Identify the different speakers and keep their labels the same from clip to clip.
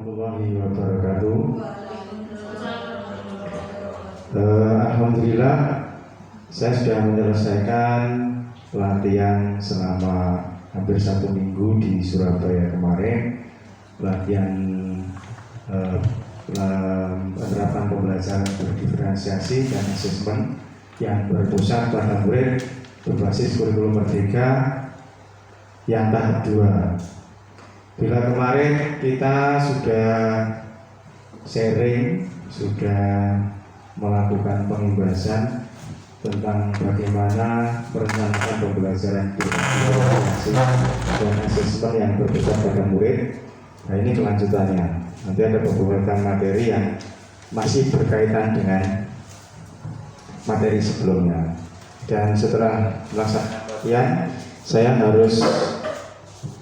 Speaker 1: warahmatullahi wabarakatuh. Alhamdulillah, saya sudah menyelesaikan latihan selama hampir 1 minggu di Surabaya kemarin. Latihan penerapan pembelajaran berdiferensiasi dan asesmen yang berpusat pada murid berbasis kurikulum merdeka yang tahap 2. Bila kemarin kita sudah sharing, sudah melakukan pembahasan tentang bagaimana merencanakan pembelajaran berdiferensiasi dan asesmen yang berpusat pada murid. Nah, ini kelanjutannya. Nanti ada beberapa materi yang masih berkaitan dengan materi sebelumnya. Dan setelah melaksanakan latihan, saya harus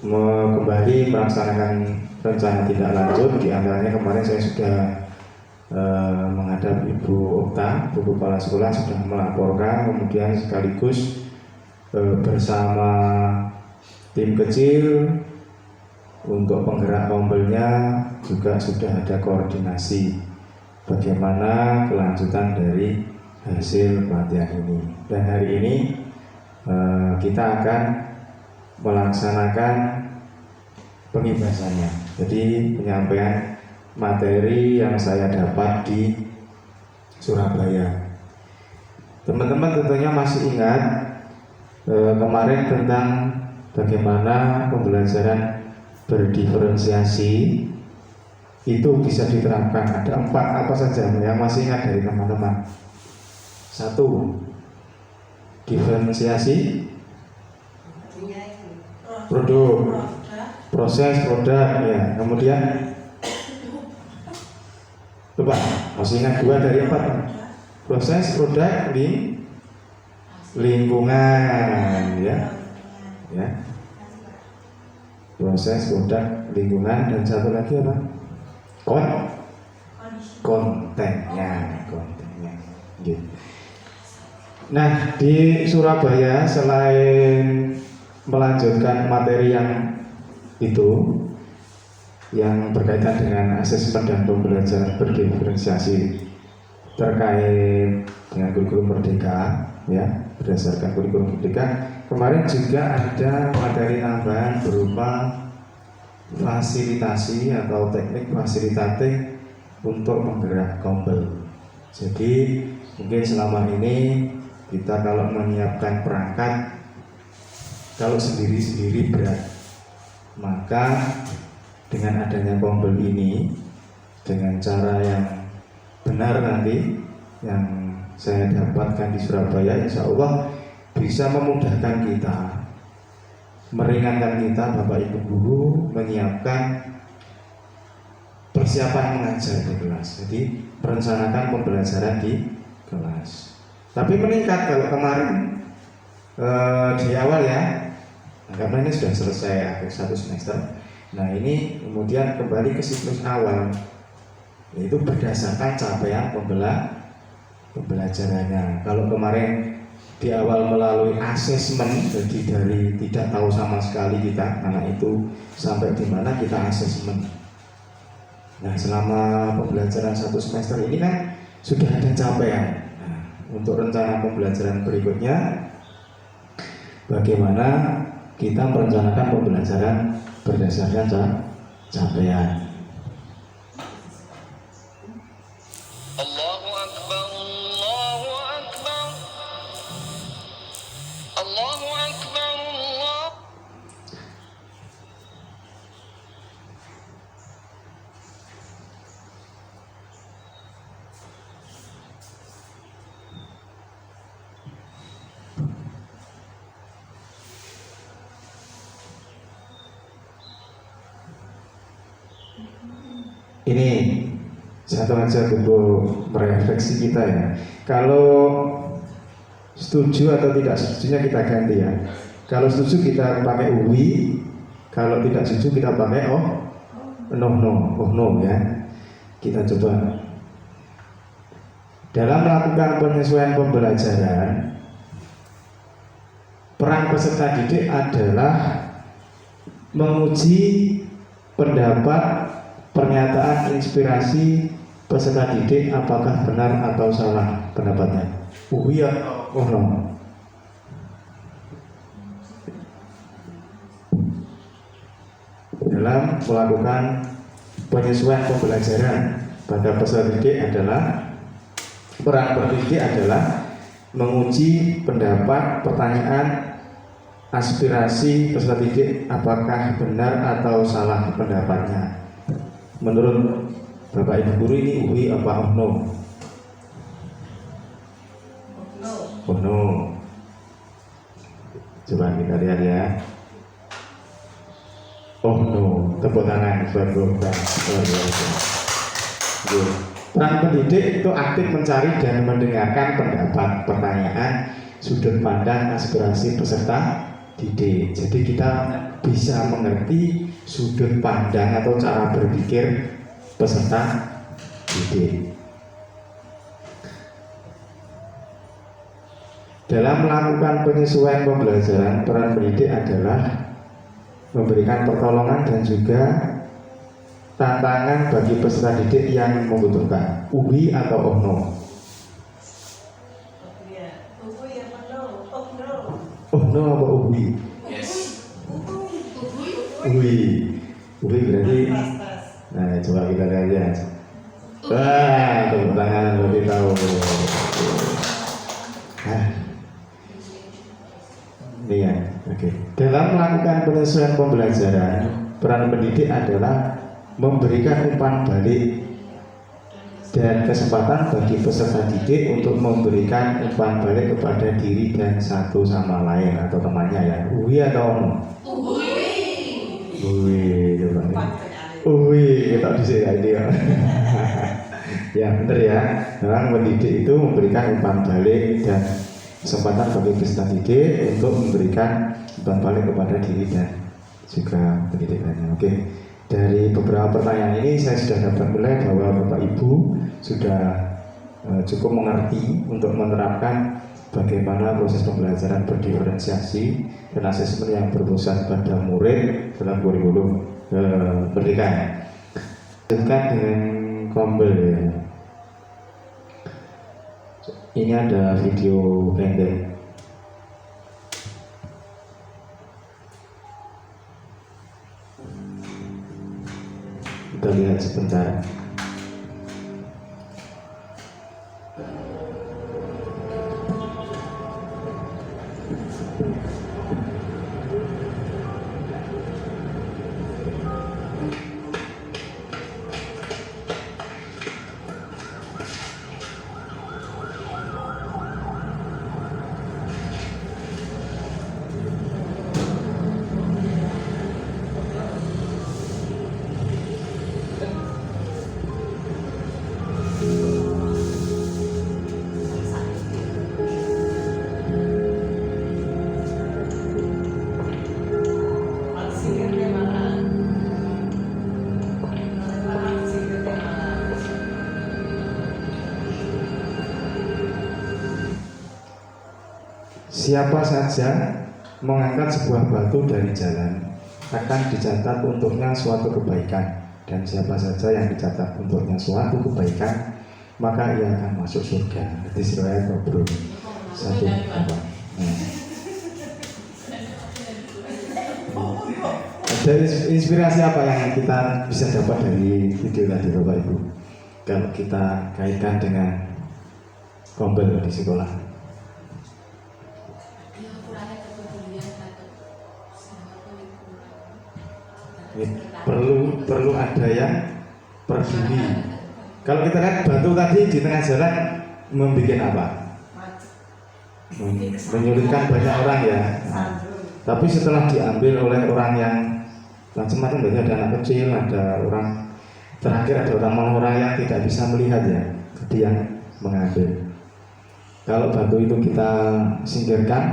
Speaker 1: kembali melaksanakan rencana tindak lanjut. Di antaranya kemarin saya sudah menghadap Ibu Okta, Bu Kepala Sekolah, sudah melaporkan, kemudian sekaligus bersama tim kecil untuk penggerak rombelnya juga sudah ada koordinasi bagaimana kelanjutan dari hasil pelatihan ini. Dan hari ini kita akan melaksanakan pembahasannya. Jadi penyampaian materi yang saya dapat di Surabaya. Teman-teman tentunya masih ingat kemarin tentang bagaimana pembelajaran berdiferensiasi itu bisa diterapkan. Ada 4 apa saja yang masih ingat dari teman-teman? 1, diferensiasi produk, proses produk, ya. Kemudian coba masih ingat 2 dari 4? Proses produk di lingkungan, ya. Proses produk lingkungan, dan satu lagi apa? Kontennya. Gitu. Nah, di Surabaya selain melanjutkan materi yang itu yang berkaitan dengan asesmen dan pembelajaran berdiferensiasi terkait dengan kurikulum merdeka, ya, berdasarkan kurikulum merdeka, kemarin juga ada materi tambahan berupa fasilitasi atau teknik fasilitatif untuk menggerak rombel. Jadi mungkin selama ini kita kalau menyiapkan perangkat, kalau sendiri-sendiri berat, maka dengan adanya rombel ini, dengan cara yang benar nanti yang saya dapatkan di Surabaya, insya Allah bisa memudahkan kita, meringankan kita, Bapak Ibu guru, menyiapkan persiapan mengajar di kelas. Jadi merencanakan pembelajaran di kelas. Tapi meningkat kalau kemarin di awal, ya, karena ini sudah selesai akhir 1 semester. Nah, ini kemudian kembali ke siklus awal, yaitu berdasarkan capaian pembelajarannya. Kalau kemarin di awal melalui asesmen, jadi dari tidak tahu sama sekali kita anak itu sampai di mana kita asesmen. Nah, selama pembelajaran 1 semester ini kan sudah ada capaian. Nah, untuk rencana pembelajaran berikutnya, bagaimana kita merencanakan pembelajaran berdasarkan capaian.
Speaker 2: Allahu Akbar, Allahu Akbar, Allahu Akbar, Allah.
Speaker 1: Ini satu aja untuk merefleksi kita, ya. Kalau setuju atau tidak setujunya kita ganti, ya. Kalau setuju kita pakai uwi, kalau tidak setuju kita pakai no, ya. Kita coba dalam melakukan penyesuaian pembelajaran. Peran peserta didik adalah menguji pendapat pernyataan inspirasi peserta didik apakah benar atau salah pendapatnya? Iya atau no? Dalam melakukan penyesuaian pembelajaran pada peserta didik adalah peran pendidik adalah menguji pendapat, pertanyaan, aspirasi peserta didik apakah benar atau salah pendapatnya. Menurut Bapak Ibu guru ini uwi apa no? Oh no. Coba kita lihat ya. Oh no, tepuk tangan buat Bapak. Peran pendidik itu aktif mencari dan mendengarkan pendapat, pertanyaan, sudut pandang, aspirasi peserta didik. Jadi kita bisa mengerti sudut pandang atau cara berpikir peserta didik. Dalam melakukan penyesuaian pembelajaran, peran pendidik adalah memberikan pertolongan dan juga tantangan bagi peserta didik yang membutuhkan. Uwi atau ohno? Ohno apa uwi? Uwi. Uwi berarti. Nah, coba kita lihat. Wah, tepuk tangan lebih tahu. Ini ya, oke. Dalam melakukan penyesuaian pembelajaran, peran pendidik adalah memberikan umpan balik dan kesempatan bagi peserta didik untuk memberikan umpan balik kepada diri dan satu sama lain atau temannya ya. Uwi atau ono? Uwi, uwi, kita di sini ya. Ya benar ya. Memang pendidik itu memberikan umpan balik dan kesempatan bagi peserta didik untuk memberikan umpan balik kepada diri dan juga pendidik lainnya. Oke. Dari beberapa pertanyaan ini saya sudah dapat menilai bahwa Bapak Ibu sudah cukup mengerti untuk menerapkan bagaimana proses pembelajaran berdiferensiasi dan asesmen yang berpusat pada murid dalam kurikulum pendidikan. Lanjutkan dengan Kombel ya. Ini ada video pendek. Kita lihat sebentar. Siapa saja mengangkat sebuah batu dari jalan akan dicatat untuknya suatu kebaikan, dan siapa saja yang dicatat untuknya suatu kebaikan maka ia akan masuk surga. Hadis riwayat Mabrur 1. Ada inspirasi apa yang kita bisa dapat dari video tadi Bapak Ibu? Kalau kita kaitkan dengan Kombel di sekolah. Perlu ada yang peduli. Kalau kita lihat batu tadi di tengah jalan membuat apa? Menyulitkan banyak orang ya. Nah, tapi setelah diambil oleh orang yang macam-macam, banyak ada anak kecil, ada orang terakhir ada orang yang tidak bisa melihat ya, jadi yang mengambil. Kalau batu itu kita singkirkan,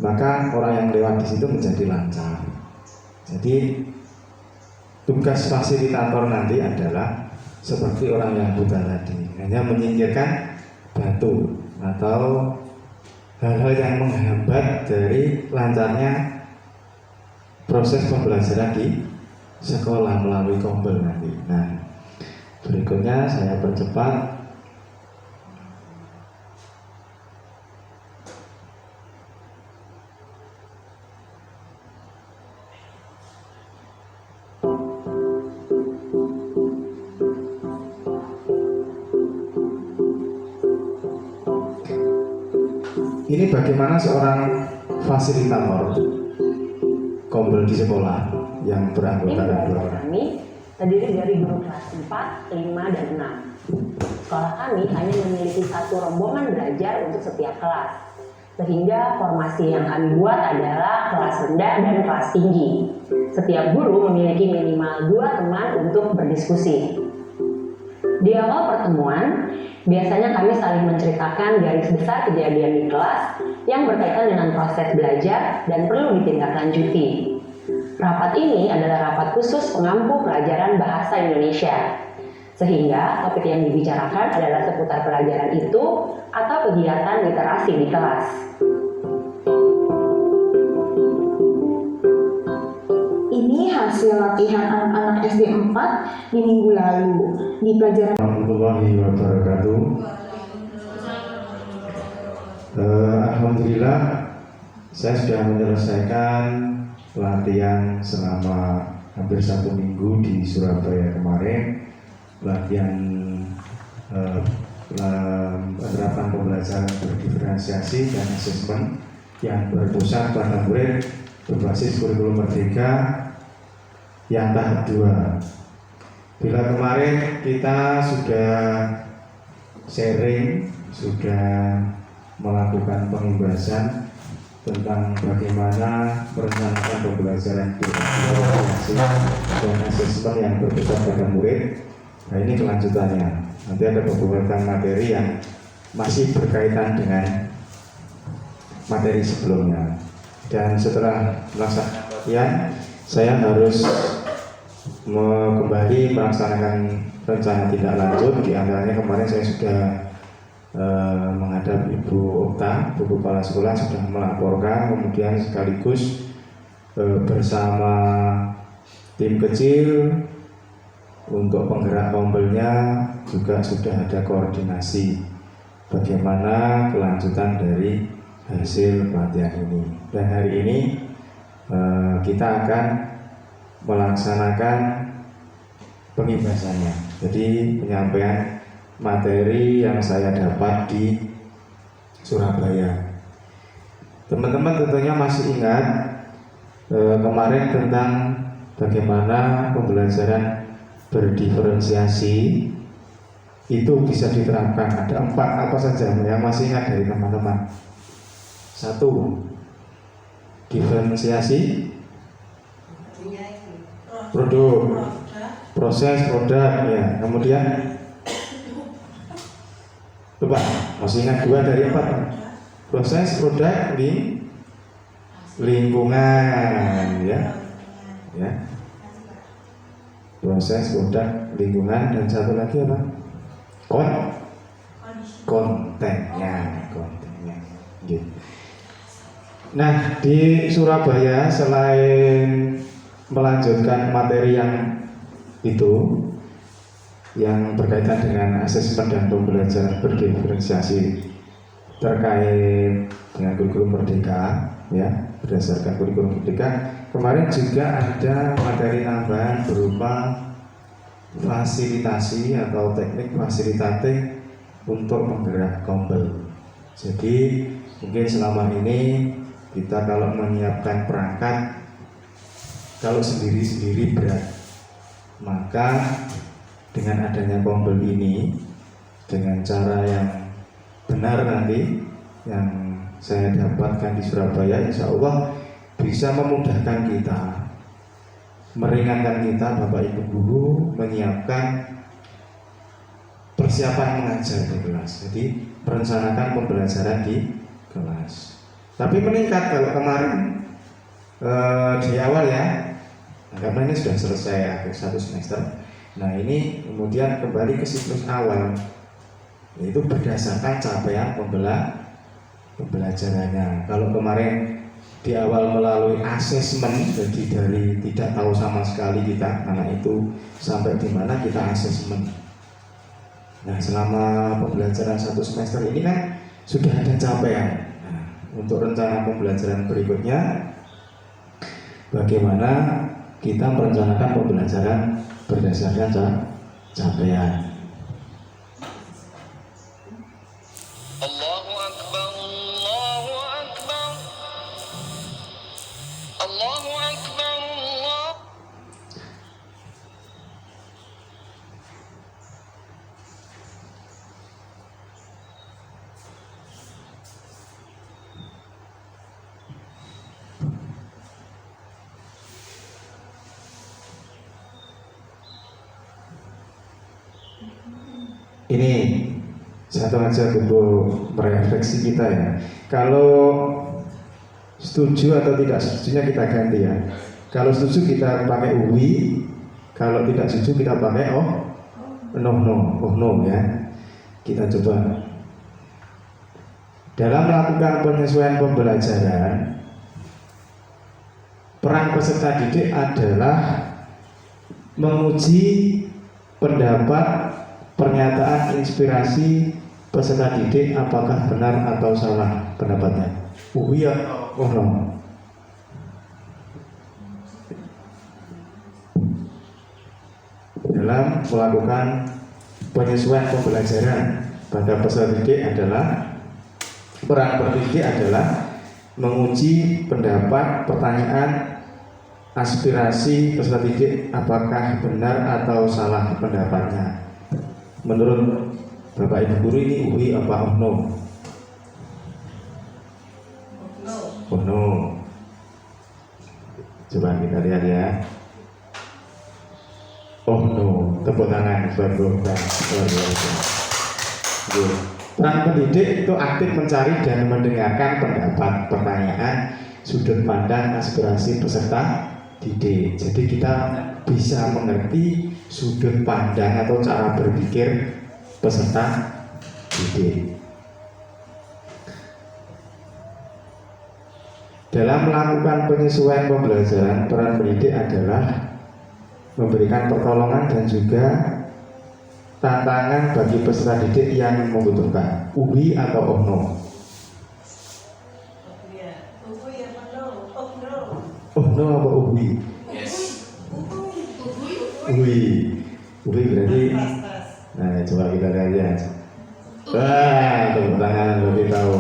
Speaker 1: maka orang yang lewat di situ menjadi lancar. Jadi tugas fasilitator nanti adalah seperti orang yang buta tadi, hanya menyingkirkan batu atau hal-hal yang menghambat dari lancarnya proses pembelajaran di sekolah melalui Kombel nanti. Nah, berikutnya saya percepat. Ini bagaimana seorang fasilitator Kombel di sekolah yang beranggotakan 2 orang.
Speaker 3: Kami terdiri dari guru kelas 4, 5, dan 6. Sekolah kami hanya memiliki 1 rombongan belajar untuk setiap kelas. Sehingga formasi yang kami buat adalah kelas rendah dan kelas tinggi. Setiap guru memiliki minimal 2 teman untuk berdiskusi. Di awal pertemuan, biasanya kami saling menceritakan garis besar kejadian di kelas yang berkaitan dengan proses belajar dan perlu ditindaklanjuti. Rapat ini adalah rapat khusus pengampu pelajaran bahasa Indonesia, sehingga topik yang dibicarakan adalah seputar pelajaran itu atau kegiatan literasi di kelas.
Speaker 4: Ini hasil latihan anak-anak SD 4 di minggu lalu di pelajaran.
Speaker 1: Warahmatullahi wabarakatuh. Alhamdulillah saya sudah menyelesaikan latihan selama hampir 1 minggu di Surabaya kemarin. Latihan penerapan pembelajaran berdiferensiasi dan asesmen yang berpusat pada murid berbasis kurikulum merdeka yang tahap 2. Bila kemarin kita sudah sharing, sudah melakukan pembahasan tentang bagaimana merencanakan pembelajaran berdiferensiasi dan asesmen yang berpusat pada murid. Nah, ini kelanjutannya. Nanti ada beberapa materi yang masih berkaitan dengan materi sebelumnya. Dan setelah melaksanakan latihan, saya harus kembali melaksanakan rencana tindak lanjut. Di antaranya kemarin saya sudah menghadap Ibu Okta, Bu Kepala Sekolah, sudah melaporkan, kemudian sekaligus bersama tim kecil untuk penggerak Kombelnya juga sudah ada koordinasi bagaimana kelanjutan dari hasil pelatihan ini. Dan hari ini kita akan melaksanakan pengibasannya. Jadi penyampaian materi yang saya dapat di Surabaya. Teman-teman tentunya masih ingat kemarin tentang bagaimana pembelajaran berdiferensiasi itu bisa diterapkan. Ada 4 apa saja yang masih ingat dari teman-teman? 1, diferensiasi produk, proses produk, ya. Kemudian coba masih ingat 2 dari 4? Proses produk di lingkungan, ya. Proses produk lingkungan, dan 1 lagi apa? Kontennya. Gitu. Nah, di Surabaya selain melanjutkan materi yang itu yang berkaitan dengan asesmen dan pembelajaran berdiferensiasi terkait dengan kurikulum merdeka, ya, berdasarkan kurikulum merdeka, kemarin juga ada materi tambahan berupa fasilitasi atau teknik fasilitatif untuk menggerak Kombel. Jadi mungkin selama ini kita kalau menyiapkan perangkat, kalau sendiri-sendiri berat, maka dengan adanya Kombel ini, dengan cara yang benar nanti yang saya dapatkan di Surabaya, insya Allah bisa memudahkan kita, meringankan kita, Bapak Ibu guru, menyiapkan persiapan mengajar di kelas. Jadi merencanakan pembelajaran di kelas. Tapi meningkat kalau kemarin di awal, ya, karena ini sudah selesai akhir 1 semester. Nah, ini kemudian kembali ke siklus awal, yaitu berdasarkan capaian pembelajarannya. Kalau kemarin di awal melalui asesmen, jadi dari tidak tahu sama sekali kita anak itu sampai di mana kita asesmen. Nah, selama pembelajaran 1 semester ini kan sudah ada capaian. Nah, untuk rencana pembelajaran berikutnya, bagaimana kita merencanakan pembelajaran berdasarkan capaian.
Speaker 2: Allahu Akbar, Allahu Akbar, Allahu Akbar, Allah.
Speaker 1: Ini satu aja untuk merefleksi kita ya. Kalau setuju atau tidak setujunya kita ganti ya. Kalau setuju kita pakai uwi, kalau tidak setuju kita pakai no ya. Kita coba. Dalam melakukan penyesuaian pembelajaran, peran peserta didik adalah menguji pendapat, pernyataan, inspirasi peserta didik apakah benar atau salah pendapatnya. Iya atau no. Dalam melakukan penyesuaian pembelajaran pada peserta didik adalah peran pendidik adalah menguji pendapat, pertanyaan, aspirasi peserta didik apakah benar atau salah pendapatnya. Menurut Bapak Ibu guru ini uwi apa no? No. Coba kita lihat ya. No. Tepuk tangan buat Bapak. Peran pendidik itu aktif mencari dan mendengarkan pendapat, pertanyaan, sudut pandang, aspirasi peserta didik. Jadi kita bisa mengerti sudut pandang atau cara berpikir peserta didik. Dalam melakukan penyesuaian pembelajaran, peran pendidik adalah memberikan pertolongan dan juga tantangan bagi peserta didik yang membutuhkan. Uwi atau no? No apa uwi? Uwi berarti. Nah, coba kita lihat ya. Wah, tepuk tangan lebih tahu.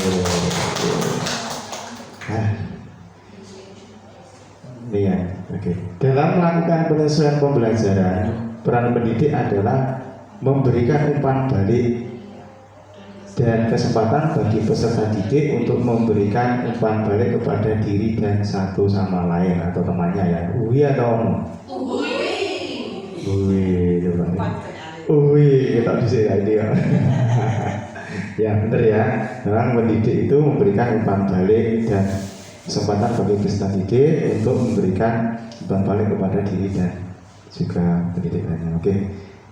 Speaker 1: Ini ya, oke. Dalam melakukan penyesuaian pembelajaran, peran pendidik adalah memberikan umpan balik dan kesempatan bagi peserta didik untuk memberikan umpan balik kepada diri dan satu sama lain atau temannya ya. Uwi atau no? Uwi, coba. Uwi, kita bisa ya dia. Ya benar ya. Memang pendidik itu memberikan umpan balik dan kesempatan bagi peserta didik untuk memberikan umpan balik kepada diri dan juga pendidikannya. Oke.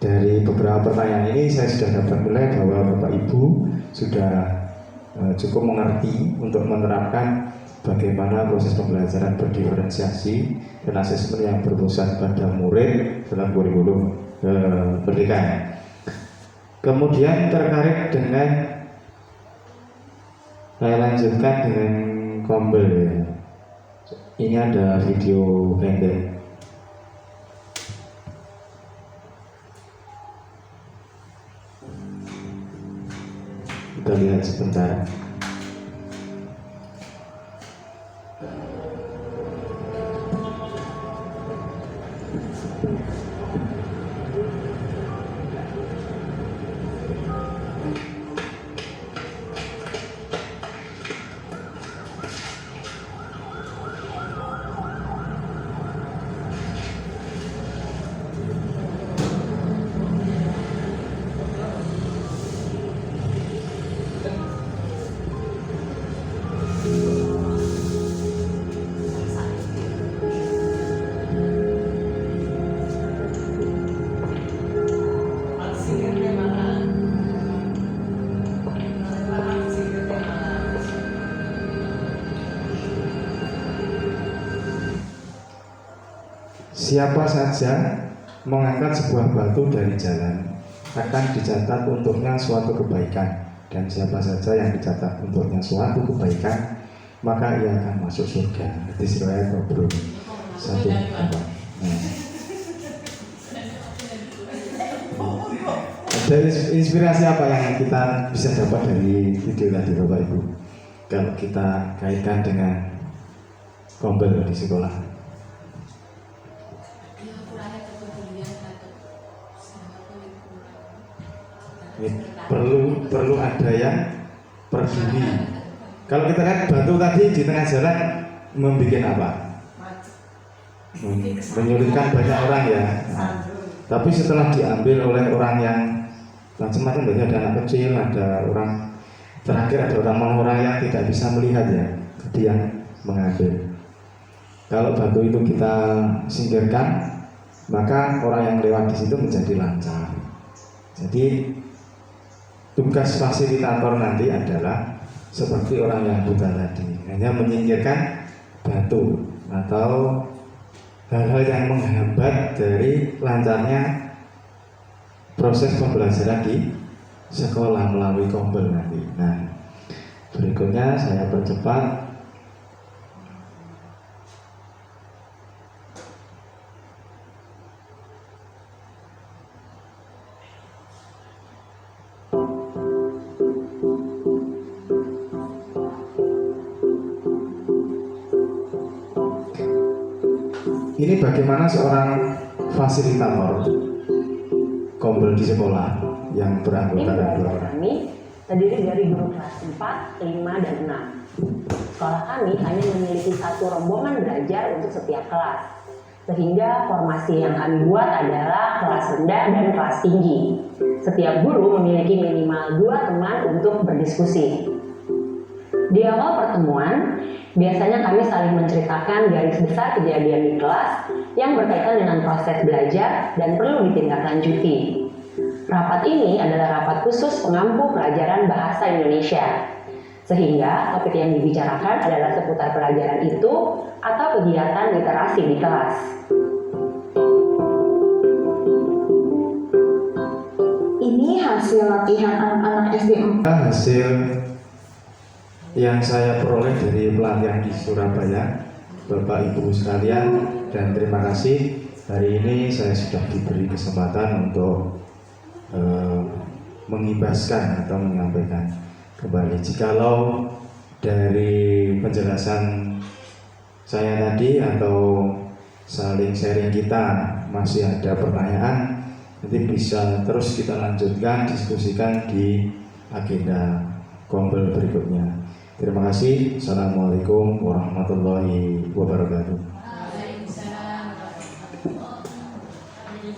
Speaker 1: Dari beberapa pertanyaan ini saya sudah dapat menilai bahwa Bapak Ibu sudah cukup mengerti untuk menerapkan bagaimana proses pembelajaran berdiferensiasi dan asesmen yang berpusat pada murid dalam kurikulum pendidikan. Kemudian terkait dengan saya lanjutkan dengan Kombel ya. Ini ada video pendek. Kita lihat sebentar. siapa saja mengangkat sebuah batu dari jalan akan dicatat untuknya suatu kebaikan, dan siapa saja yang dicatat untuknya suatu kebaikan maka ia akan masuk surga. Hadis riwayat Bukhari 1. Ada inspirasi apa yang kita bisa dapat dari video tadi Bapak Ibu kalau kita kaitkan dengan kombel di sekolah? Perlu ada yang peduli. Kalau kita lihat batu tadi di tengah jalan membuat apa? Menyulitkan banyak orang ya. Tapi setelah diambil oleh orang yang macam-macam, banyak ada anak kecil, ada orang, terakhir ada orang yang tidak bisa melihat ya, jadi yang mengambil. Kalau batu itu kita singkirkan, maka orang yang lewat di situ menjadi lancar. Jadi tugas fasilitator nanti adalah seperti orang yang buta tadi, hanya menyingkirkan batu atau hal-hal yang menghambat dari lancarnya proses pembelajaran di sekolah melalui kombel nanti. Nah, berikutnya saya percepat. Ini bagaimana seorang fasilitator kombel di sekolah yang beranggota ada 2 orang.
Speaker 3: Kami terdiri dari guru kelas 4, 5, dan 6. Sekolah kami hanya memiliki 1 rombongan belajar untuk setiap kelas, sehingga formasi yang kami buat adalah kelas rendah dan kelas tinggi. Setiap guru memiliki minimal 2 teman untuk berdiskusi. Di awal pertemuan, biasanya kami saling menceritakan garis besar kejadian di kelas yang berkaitan dengan proses belajar dan perlu ditindaklanjuti. Rapat ini adalah rapat khusus pengampu pelajaran bahasa Indonesia, sehingga topik yang dibicarakan adalah seputar pelajaran itu atau kegiatan literasi di kelas.
Speaker 4: Ini hasil latihan anak-anak SD 4.
Speaker 1: Hasil yang saya peroleh dari pelatihan di Surabaya, Bapak Ibu sekalian, dan terima kasih hari ini saya sudah diberi kesempatan untuk mengibaskan atau menyampaikan kembali. Jikalau dari penjelasan saya tadi atau saling sharing kita masih ada pertanyaan, nanti bisa terus kita lanjutkan diskusikan di agenda kombel berikutnya. Terima kasih. Assalamualaikum warahmatullahi wabarakatuh.